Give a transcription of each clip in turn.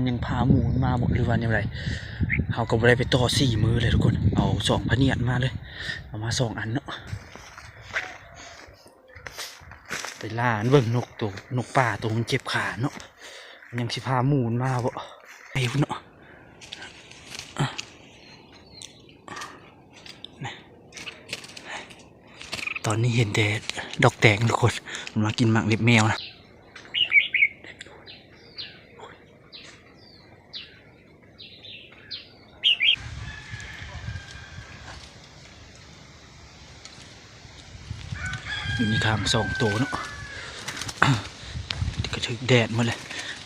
มันยังพาหมูมาหมดหรือว่าอย่างไรเขาก็บ่ได้ไปต่อ4 มือเลยทุกคนเอา2พะเนียดมาเลยเอามา2 อันเนาะไปล่าเบิ่งนกป่าตัวมันเจ็บขาเนาะมันยังสิพาหมูมาบ่ไอ้เนาะตอนนี้เห็นแต่ดอกแตงทุกคนมันมากินหมากเล็บแมวนะอยู่ในทาง2 ตัวเนาะก็ถึงแดดหมดเลย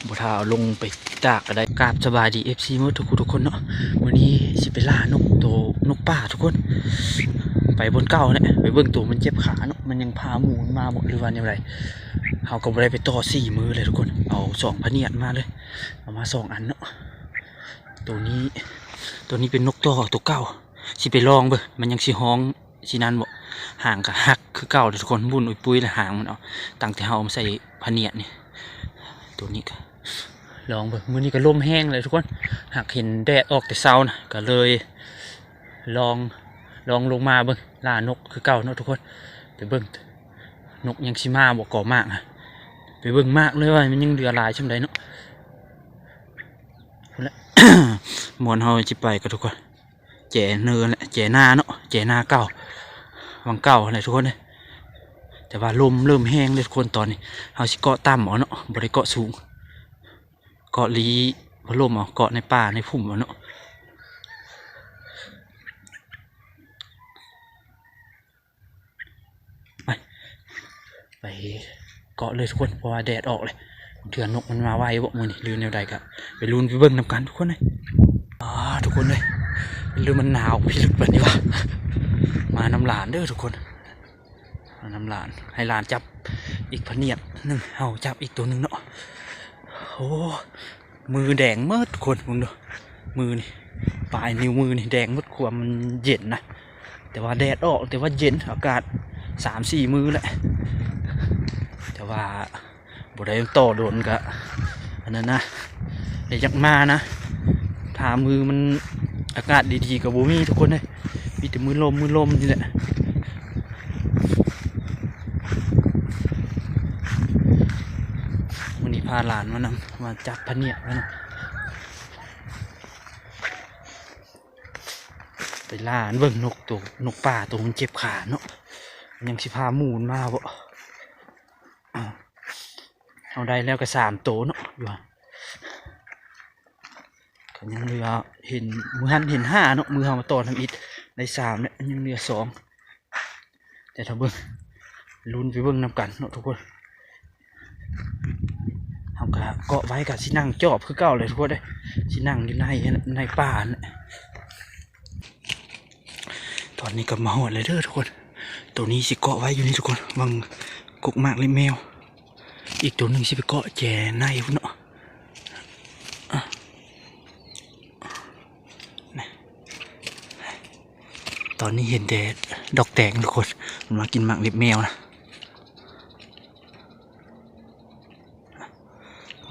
บัวทาลงไปตากก็ได้กราบสบายดีFCหมดทุกคนเนาะวันนี้สิไปล่านกป่าทุกคนไปบนเก้าเนี่ยไปเบิ่งตัวมันเจ็บขาเนาะมันยังพาหมูมาหมดหรือว่าอย่างไรเขาก็บ่ได้ไปต่อ4 มือเลยทุกคนเอา2พะเนียดมาเลยเอามา2 อันเนาะตัวนี้เป็นนกตัวเก่าสิไปลองเบิ่งมันยังสิฮ้องสินั้นบ่ห่างกับหักคือเก่าทุกคนบุ่นอุยปุ้ยและหางมันเอาตั้งแต่เขาใส่พะเนียดนี่ตัวนี้ก็ลองเบิ่งมื้อนี้ก็ลมแห้งเลยทุกคนหากเห็นแดดออกแต่เช้านะก็เลยลองลงมาเบิ่งล่านกคือเก่าเนาะทุกคนไปเบิ่งนกยังสิมาบ่ก่อมากนะไปเบิ่งมากเลยว่ามันยังเหลือหลายช่ำใดเนาะพุ่นละ มวนเฮาสิไปก็ทุกคนแจ่เนินแหละแจ่นาเนาะแจ่นาเก่าวังเก่าอะไรทุกคนเลยแต่ว่าลมเริ่มแห้งเลยทุกคนตอนนี้เฮาสิเกาะต่ำเอาเนาะบ่ได้เกาะสูงเกาะลีพัดลมเอาเกาะในป่าในพุ่มเอาเนาะไปเกาะเลยทุกคนเพราะว่าแดดออกเลยเถื่อนนกมันมาไวบ่มือนี่ลืมแนวใดครับไปลุ้นไปเบิ่งนำกันทุกคนเลยทุกคนเลยลืมมันหนาวพี่ลึกแบบนี้วะมาน้ำหลานเด้อทุกคนน้ำหลานให้หลานจับอีกพะเนียดหนึ่งเอาจับอีกตัวหนึ่งเนาะโอ้มือแดงเมื่อทุกคนมึงดูมือนี่ปลายนิ้วมือนี่แดงเมื่อความมันเย็นนะแต่ว่าแดดออกแต่ว่าเย็นอากาศ3-4 มือแหละแต่ว่าบได้ต่อโดนกะอันนั้นนะเดี๋ยวยักมานะถามือมันอากาศดีๆกับบูมี่ทุกคนเลยมีแต่มือลมนี่แหละวันนี้พาหลานมาจับพะเนียดนะไปล่าเบิ่งนกป่าตัวมันเจ็บขาเนาะยังสิพาหมูมาบ่เอาได้แล้วก็3 ตัวเนาะอยู่ก็ยังเหลือเห็นมือหันเห็น5เนาะมือเขามาต่อทำอิฐได้3เนี่ยยังเหลือ2แต่ถ้าเบิ่งลุ้นไปเบิ่งนำกันเนาะทุกคนเขาก็เกาะไว้กับสินั่งจอบคือเก่าเลยทุกคนเลยสินั่งอยู่ในป่าเนี่ยตอนนี้ก็มาหอดเลยเด้อทุกคนตัวนี้สิเกาะไว้อยู่นี่ทุกคนวังกกมากเลยแมวอีกตัวหนึ่งสิไปเกาะแจในพุ่นเนาะตอนนี้เห็นแต่ดอกแตงทุกคนมันมากินหมากเล็บแมวนะ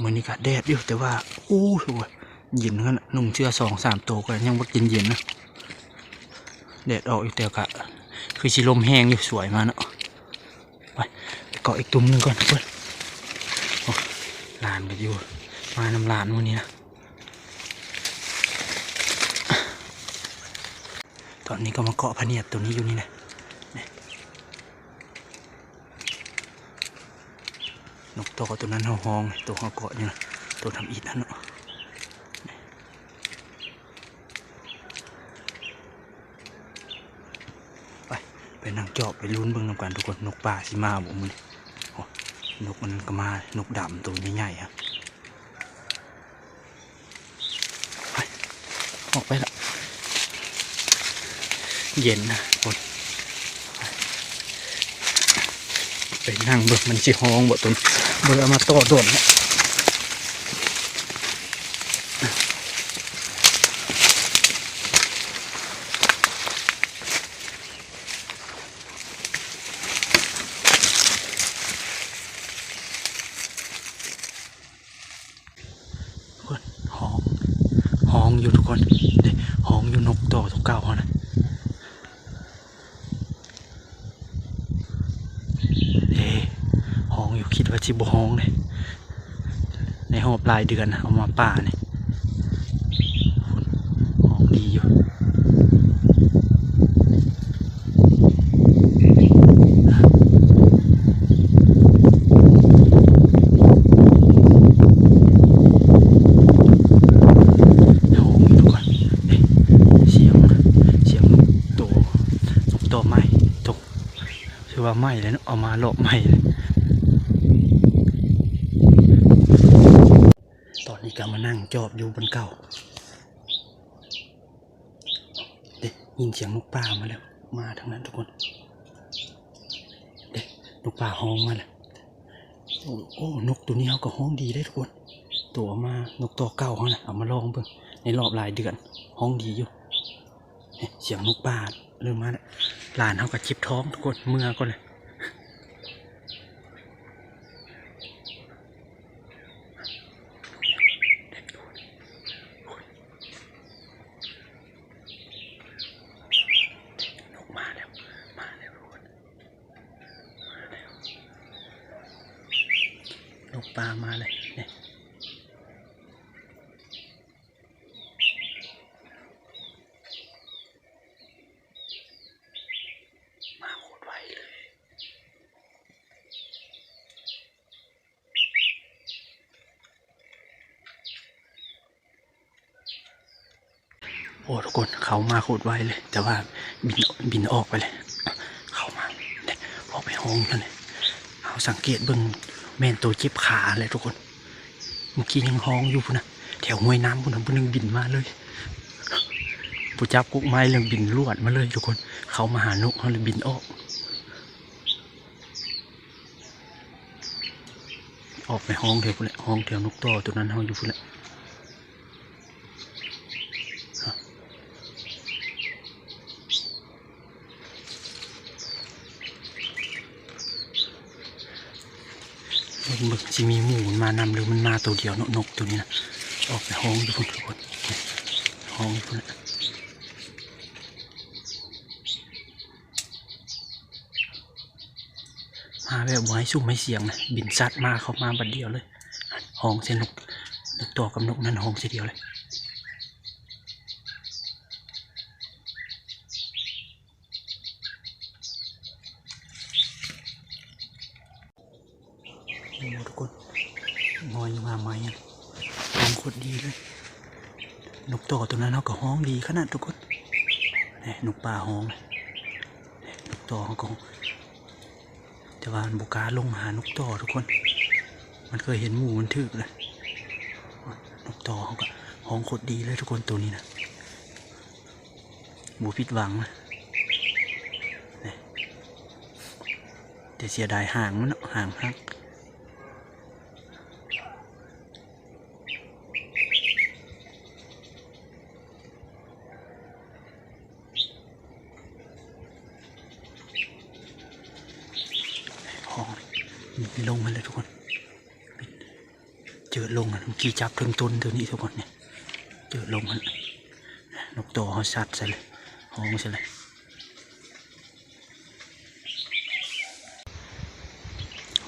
มือนี้ก็แดดอยู่แต่ว่าโอ้โหเย็นกันนุ่งเสื้อ2-3 ตัวก็ยังว่าเย็นนะแดดออกอีกแต่ก็คือชิลมแห้งอยู่สวยมาเนาะไปเกาะอีกตุ้มหนึ่งก่อนทุกคนลานกันอยู่มาน้ำลานวันนี้นะตอนนี้ก็มาเกาะพะเนียดตัวนี้อยู่นี่นะนกตัวนั้นห้องตัวเขาเกาะอยู่นะตัวทำอิฐนั่นเนาะไปนั่งจอบไปลุ้นเบิ่งนำกันทุกคนนกป่าสิมาบ่มึงนกมันก็มานกดำตัวใหญ่ๆครับไปออกไปละเย็นนะคนไปนั่งเบิ่งมันสิห้องบ่ตัวเบิ่งเอามาต่อโดนเนี่ยห อยู่ทุกคนเด้ห้องอยู่นกต่อตัวเก่าเขานะเด้ห้องอยู่คิดว่าจิบห้องเลยในหอบรายเดือนเอามาป่าเนี่ยห้องดีอยู่ว่าไหม้เลยเนาะเอามาหลอกไหม้เลยตอนนี้ก็มานั่งจอบอยู่บนเก่าเด็กยินเสียงนกป่ามาแล้วมาทางนั้นทุกคนเด็กนกป่าฮ้องมาแล้วโอ้นกตัวนี้เขาก็ฮ้องดีได้ทุกคนตัวมานกตัวเก่าเขานะเอามาลองเพิ่งในรอบหลายเดือนฮ้องดีอยู่เสียงนกป่าเริ่มมาแล้วหลานเขาก็จิบท้องทุกคนเมื่อก็เลยนกปลามาเลยเนี่ยมาโคตรไวเลยโอ้ทุกคนเขามาโคตรไวเลยแต่ว่าบินออกไปเลยเขามาเนี่ยออกไปห้องนั่นเลยเอาสังเกตเบิ่งแม่นตัวเจ็บขาเลยทุกคนเมื่อกี้ยังห้องอยู่พุ่นนะแถวห้วยน้ำพุ่นนะพุ่นนึงบินมาเลยผู้จับกุ๊กไม้เลยบินลวดมาเลยทุกคนเขามาหานกเขาเลยบินออกไปห้องเถวพุ่นแหละห้องแถวนกต่อตัวนั้นห้องอยู่พุ่นแหละบึกจะมีหมูมานำหรือมันมาตัวเดียวนกตัวนี้นะออกไปห้องอยู่พุ่นทุกคนห้องอยู่พุ่นแหละมาแบบไว้ซุ่มไม่เสียงนะบินซัดมาเขามาบัดเดียวเลยห้องเส้นนกตัวกับนกนั้นห้องเสียเดียวเลยทุกคนงอยมาไหมห้องโคตรดีเลยนกตัวนั้นเขาก็ห้องดีขนาดทุกคนนี่นกป่าห้องนกตัวเขาก็แต่ว่าบุกาลงหานกต่อทุกคนมันเคยเห็นหมูมันถึกเลยนกต่อเขาก็ห้องโคตรดีเลยทุกคนตัวนี้นะหมูผิดหวังนะแต่เสียดายห่างมันห่างฮักลงมาเลยทุกคนเจอลงอ่ะเมื่อกี้จับถึงต้นตัวนี้ทุกคนเนี่ยเจอลงมันนกตัวเขาซัดใส่เลยห้องใส่เลย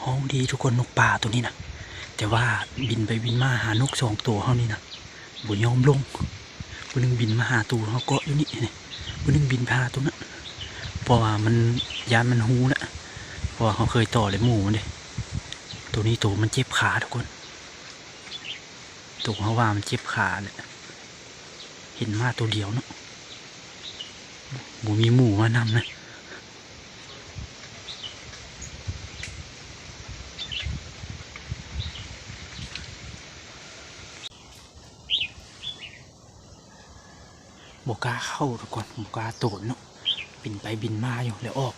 ห้องดีทุกคนนกป่าตัวนี้นะแต่ว่าบินไปบินมาหานก2 ตัวเขานี่นะบุญยอมลงบุญนึงบินมาหาตัวเขาเกาะอยู่นี่บุญนึงบินพาตัวนั้นเพราะว่ามันยานมันหูแล้วเพราะว่าเขาเคยต่อเลยหมูมันเลยตัวนี้ตัวมันเจ็บขาทุกคนตัวเขาว่ามันเจ็บขาเลยเห็นมาตัวเดียวเนาะหมูมีหมูมานำนะบกล้าเข้าทุกคนบกล้าโตนเนาะบินไปบินมาอยู่แล้วออก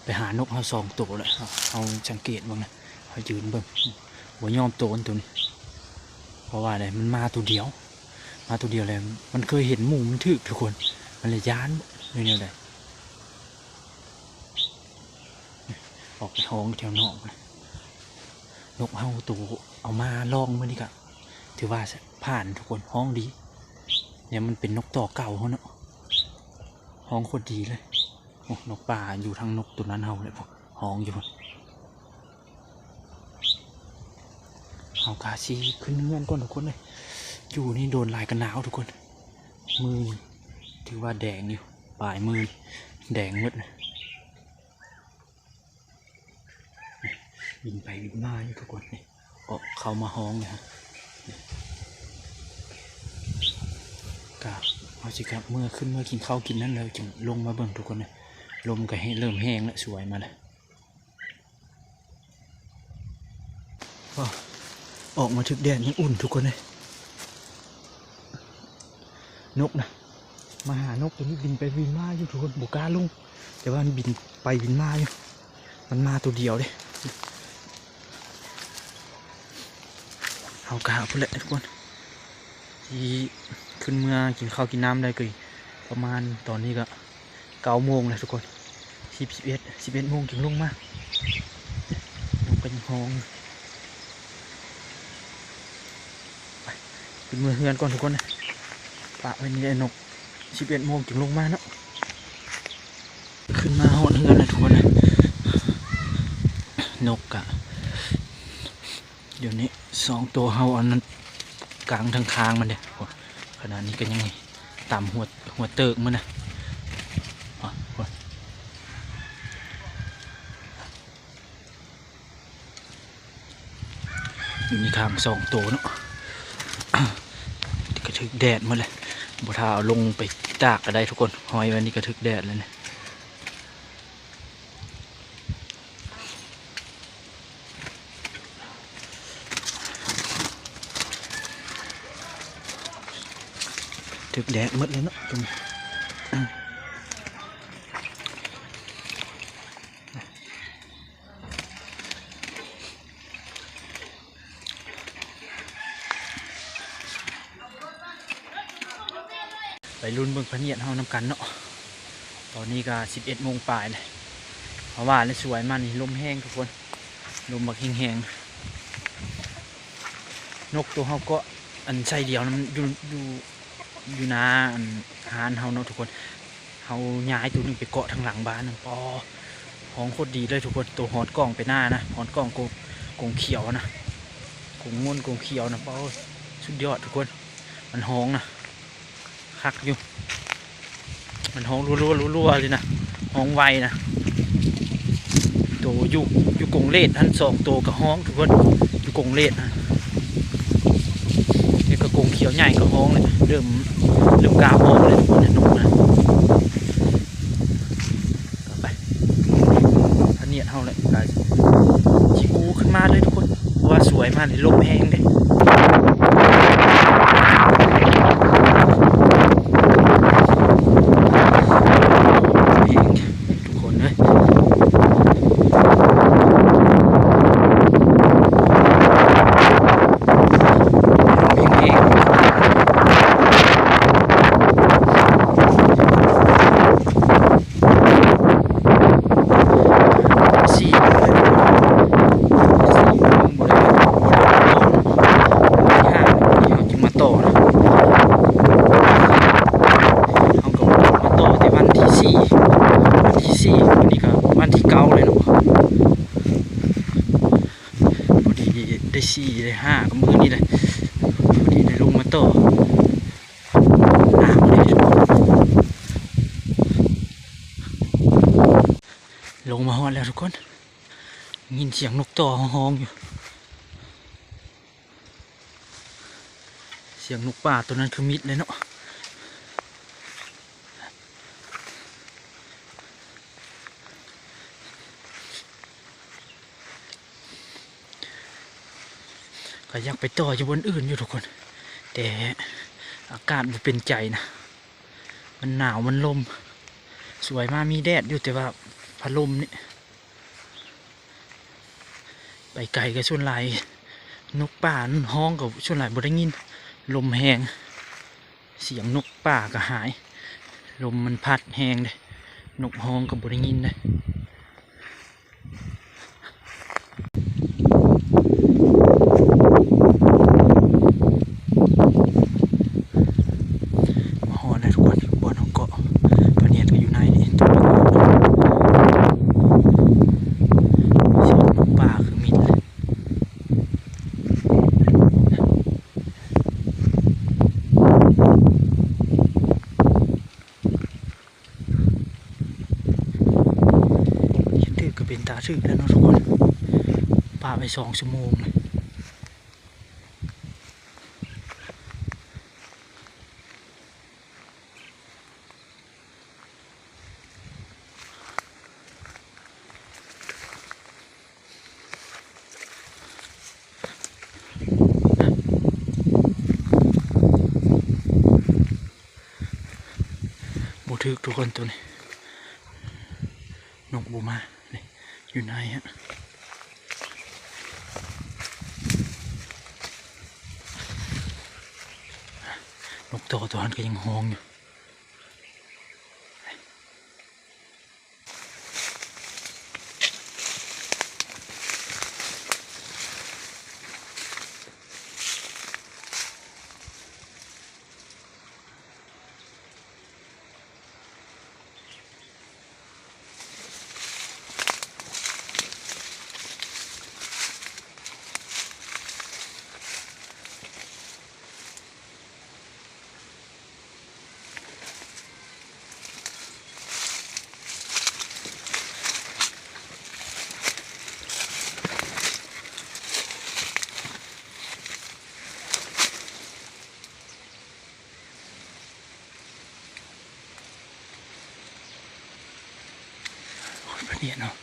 ไปหานกเขา2 ตัวเลยเอาสังเกตบ้างนะเขายืนเบิ่งหัวยอมโตนตัวนี้เพราะว่าอะไรมันมาตัวเดียวเลยมันเคยเห็นหมูมันถึกทุกคนมันเลยย้านเลยเนี่ยเลยออกไปห้องแถวนอกนกเฮาตัวเอามาลองมื่อนี้ก็ถือว่าผ่านทุกคนห้องดี เนี่ยมันเป็นนกต่อเก่าเขาเนาะห้องโคตรดีเลยโอ้นกป่าอยู่ทางนกตัวนั้นเฮาเลยพวกห้องอยู่เฮากาซีขึ้นเงื่อนก่อนทุกคนเลยอยู่นี่โดนลายกันหนาวทุกคนมือถือว่าแดงอยู่ปลายมือแดงมืดบินไปบินมาอยู่ทุกคนนี่ออกเข้ามาห้องเลยฮะกะเอาสิครับเมื่อขึ้นเมื่อกินข้าวกินนั่นเลยจึงลงมาเบิ่งทุกคนเลยลมก็ให้เริ่มแห้งแล้วสวยมาเลยออกมาถึกแดดยังอุ่นทุกคนเลยนกนะมาหานกตัวนี้บินไปบินมาอยู่ทุกคนบุกล้าลงแต่ว่ามันบินไปบินมาอยู่มันมาตัวเดียวเลยเอากาพุ่นแหละทุกคนที่ขึ้นเมื่อกินข้าวกินน้ำได้ก็ประมาณตอนนี้ก็9 โมงเลยทุกคน11 โมงถึงลงมาลงเป็นห้องไปขึ้นเมื่อเฮือนก่อนทุกคนนะปะไว้นี่ไอ้นก11 โมงถึงลงมาเนาะขึ้นมาห้องเฮือนเลยทุกคนนะนกอะเดี๋ยวนี้2 ตัวเฮาอันนั้นกลางทางคางมันเนี่ยขนาดนี้ก็ยังไงต่ำหัวเติกมันนะอยู่ในคาง2 ตัวเนาะกระทึกแดดหมดเลยบัวทาเอาลงไปตากก็ได้ทุกคนหอยวันนี้กระทึกแดดเลยนะถึกแดดหมดเลยเนาะตรงไปรุ่นเบิ่งพะเนียดเฮานำกันเนาะตอนนี้ก็11 โมงปลายเลยเพราะว่าเลยสวยมากนี่ลมแห้งทุกคนลมบักแห้งๆนกตัวเฮาก็อันใส่เดียวมันอยู่นาหานเฮาเนาะทุกคนเฮาย้ายตัวนึงไปเกาะทางหลังบ้านนั่นปอห้องโคตรดีเลยทุกคนตัวฮอดกล้องไปหน้านะฮอดกล้องกงเขียวนะกงม่วนกงเขียวนะปอสุดยอดทุกคนมันห้องนะคักอยู่มันห้องรัวเลยนะห้องไวนะตัวอยู่กงเลดทั้ง2 ตัวกับห้องทุกคนอยู่กงเลดนะนี่ก็กงเขียวใหญ่กับห้องเลยเริ่มกาห้องเลยทุกคนเนี่ยนกนะกลับไปถ้าเนี่ยเท่าเลยกายชิบูขึ้นมาเลยทุกคนว่าสวยมากเลยลมแห้งเลยทุกคนเลยได้4 ได้ 5กับมือนี่เลยพอดีได้ลงมาต่อลงมาฮอดแล้วทุกคนยินเสียงนกต่อห้องอยู่เสียงนกป่าตัวนั้นคือมิดเลยเนาะก็ยังไปต่ออยู่บนอื่นอยู่ทุกคนแต่อากาศมันเป็นใจนะมันหนาวมันลมสวยมากมีแดดอยู่แต่ว่าพัดลมนี่ไปไกลกับส่วนไหลนกป่าห้องกับส่วนไหลบ่ได้ยินลมแห้งเสียงนกป่าก็หายลมมันพัดแห้งเลยนกห้องกับบ่ได้ยินเลย ถึงแล้วเนาะทุกคนป่าไป2 ชั่วโมงเลยบูทึกทุกคนตัวนี้นกบูมาเนี่ยอยู่ไหนฮะนกตัวนั้นก็ยังห้องอยู่เนี่ยเนาะ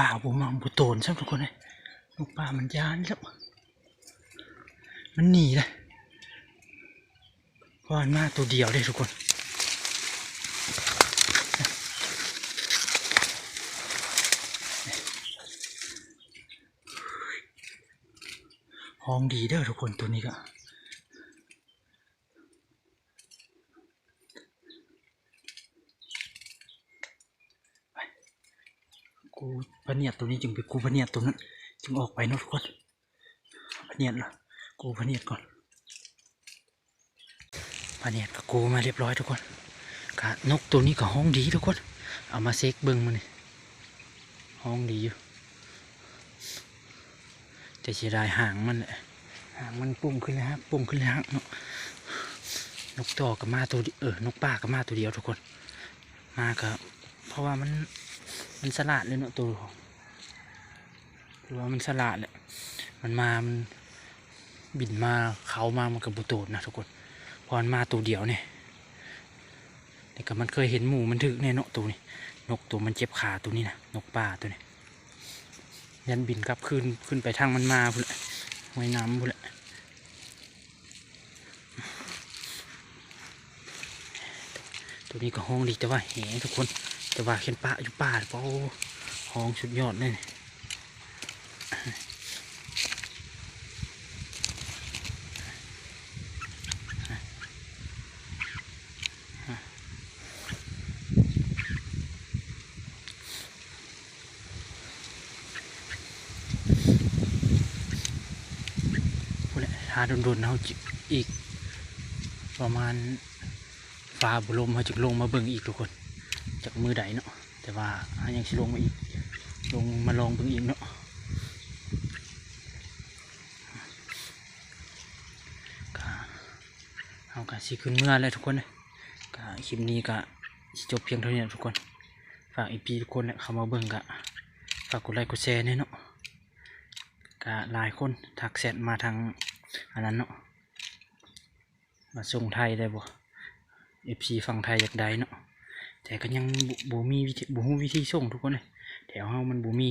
ป่าผมมองบุโตนใช่ไหมทุกคนเลยนกป่ามันยานแล้วมันหนีเลยเพราะมันมาตัวเดียวเลยทุกคนห้องดีเด้อทุกคนตัวนี้ก็กูพเนียดตัวนี้จึงไปกูพเนียดตัวนั้นจึงออกไปนะทุกคนพเนียดละกูพเนียดก่อนพเนียดกับกูมาเรียบร้อยทุกคนกะนกตัวนี้ก็ห้องดีทุกคนเอามาเซ็กเบิ้งมันนี่ห้องดีอยู่แต่เสียดายหางมันแหละหางมันปุ่มขึ้นแล้วฮะปุ่มขึ้นแล้วเนาะนกต่อกับมาตัวนกป่ากับมาตัวเดียวทุกคนมากับเพราะว่ามันสลัดเลยเนาะตัวหรือว่ามันสลัดแหละมันบินมาเขามามันกับบุโตนนะทุกคนพอมันมาตัวเดียวเนี่ยแต่ก็มันเคยเห็นหมูมันถึกเนี่ยเนาะตัวนี้นกตัวมันเจ็บขาตัวนี้นะนกป่าตัวนี้ยันบินกลับขึ้นไปทางมันมาพุ่นแหละไว้น้ำพุ่นแหละตัวนี้ก็ห้องดีแต่ว่าแหทุกคนแต่ว่าเข็นป่าอยู่ป่าเพราะห้องสุดยอดเลยหาโดนๆเขาอีกประมาณฟ้าบุลมเขาจะลงมาเบิ่งอีกทุกคนจากมือใดเนาะแต่ว่ายังสิลงมาอีกลงมาลองเบิ่งอีกเนาะเอากะสิขึ้นเมื่อเลยทุกคนเลยกะคลิปนี้กะจบเพียงเท่านี้ทุกคนฝากอีพีทุกคนเนี่ยเข้ามาเบิ่งกะฝากกดไลค์กดแชร์เนี่ยเนาะกะหลายคนทักแชทมาทางอันนั้นเนาะมาส่งไทยได้บ่FC ฝั่งไทยอยากได้เนาะแต่ก็ยังบ่มีวิธีส่งทุกคนเลยแถวเฮามันบ่มี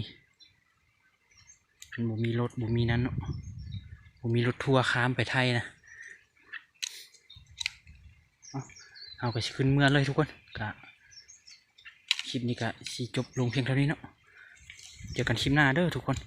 รถบ่มีนั้นเนาะบ่มีรถทัวร์ข้ามไปไทยนะเอาก็สิขึ้นเมื่อเลยทุกคนกะคลิปนี้กะสิจบลงเพียงเท่านี้เนาะเจอกันคลิปหน้าเด้อทุกคน